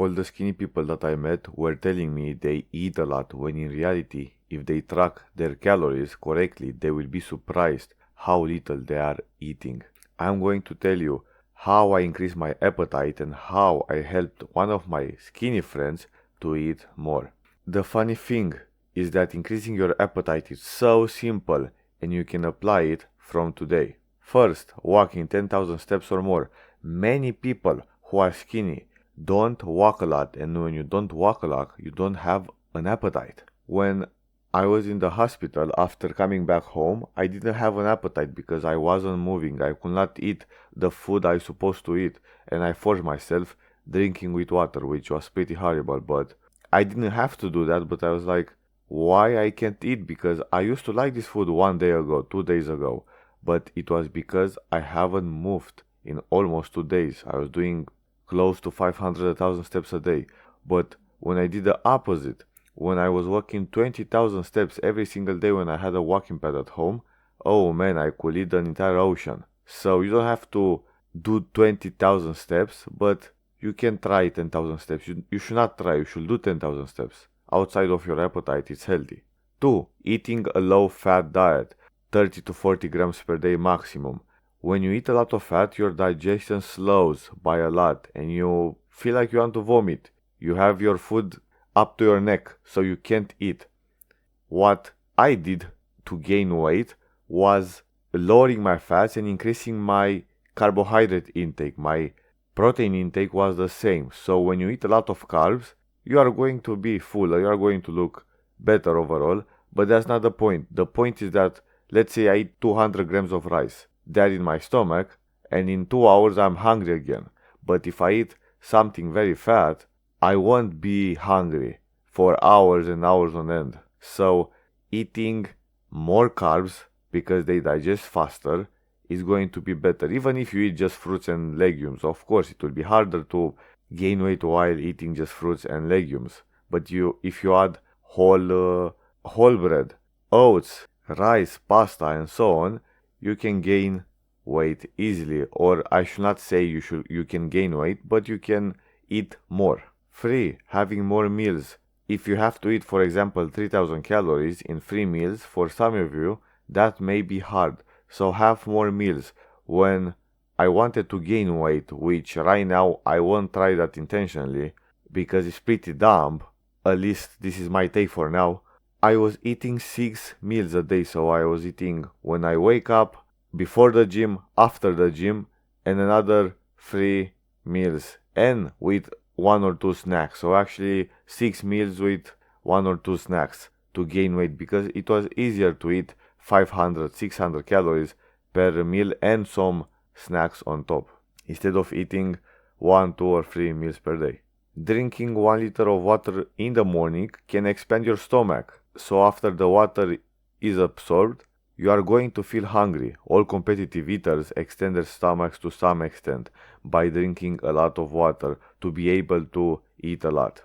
All the skinny people that I met were telling me they eat a lot, when in reality, if they track their calories correctly, they will be surprised how little they are eating. I'm going to tell you how I increased my appetite and how I helped one of my skinny friends to eat more. The funny thing is that increasing your appetite is so simple and you can apply it from today. First, walking 10,000 steps or more. Many people who are skinny don't walk a lot, and when you don't walk a lot, you don't have an appetite. When I was in the hospital after coming back home, I didn't have an appetite because I wasn't moving. I could not eat the food I was supposed to eat, and I forced myself drinking with water, which was pretty horrible, but I didn't have to do that. But I was like, why I can't eat? Because I used to like this food 1 day ago, 2 days ago, but it was because I haven't moved in almost 2 days. I was doing close to 500,000 steps a day. But when I did the opposite, when I was walking 20,000 steps every single day when I had a walking pad at home, oh man, I could eat an entire ocean. So you don't have to do 20,000 steps, but you can try 10,000 steps. You should not try, you should do 10,000 steps. Outside of your appetite, it's healthy. 2. Eating a low-fat diet, 30 to 40 grams per day maximum. When you eat a lot of fat, your digestion slows by a lot and you feel like you want to vomit. You have your food up to your neck, so you can't eat. What I did to gain weight was lowering my fats and increasing my carbohydrate intake. My protein intake was the same. So when you eat a lot of carbs, you are going to be fuller, you are going to look better overall, but that's not the point. The point is that, let's say I eat 200 grams of rice. That in my stomach, and in 2 hours I'm hungry again. But if I eat something very fat, I won't be hungry for hours and hours on end. So eating more carbs, because they digest faster, is going to be better. Even if you eat just fruits and legumes, of course it will be harder to gain weight while eating just fruits and legumes. But if you add whole bread, oats, rice, pasta, and so on, you can gain weight easily. Or I should not say you can gain weight, but you can eat more. 3. Having more meals. If you have to eat, for example, 3,000 calories in 3 meals, for some of you, that may be hard. So have more meals. When I wanted to gain weight, which right now I won't try that intentionally, because it's pretty dumb, at least this is my take for now, I was eating 6 meals a day. So I was eating when I wake up, before the gym, after the gym, and another 3 meals, and with 1 or 2 snacks. So actually 6 meals with 1 or 2 snacks to gain weight, because it was easier to eat 500, 600 calories per meal and some snacks on top, instead of eating 1, 2 or 3 meals per day. Drinking 1 liter of water in the morning can expand your stomach. So after the water is absorbed, you are going to feel hungry. All competitive eaters extend their stomachs to some extent by drinking a lot of water to be able to eat a lot.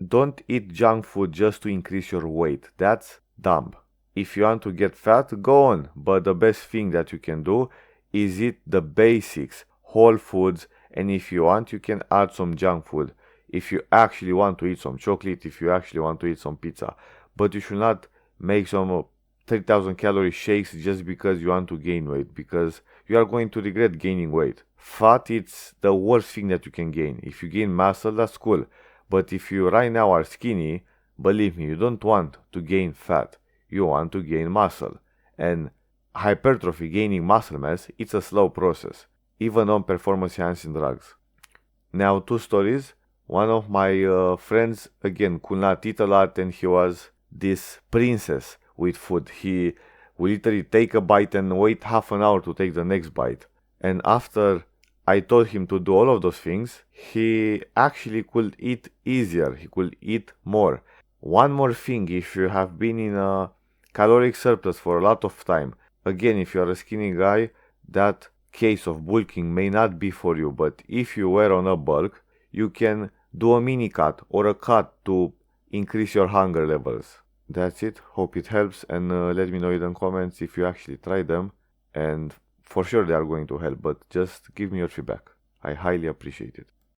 Don't eat junk food just to increase your weight. That's dumb. If you want to get fat, go on. But the best thing that you can do is eat the basics, whole foods, and if you want, you can add some junk food. If you actually want to eat some chocolate, if you actually want to eat some pizza. But you should not make some 3,000 calorie shakes just because you want to gain weight, because you are going to regret gaining weight. Fat, it's the worst thing that you can gain. If you gain muscle, that's cool. But if you right now are skinny, believe me, you don't want to gain fat. You want to gain muscle. And hypertrophy, gaining muscle mass, it's a slow process, even on performance enhancing drugs. Now, 2 stories. One of my friends, again, could not eat a lot, and he was this princess with food. He would literally take a bite and wait half an hour to take the next bite. And after I told him to do all of those things, he actually could eat easier. He could eat more. One more thing, if you have been in a caloric surplus for a lot of time, again, if you are a skinny guy, that case of bulking may not be for you. But if you were on a bulk, you can do a mini cut or a cut to increase your hunger levels. That's it. Hope it helps, and let me know in the comments if you actually try them, and for sure they are going to help, but just give me your feedback. I highly appreciate it.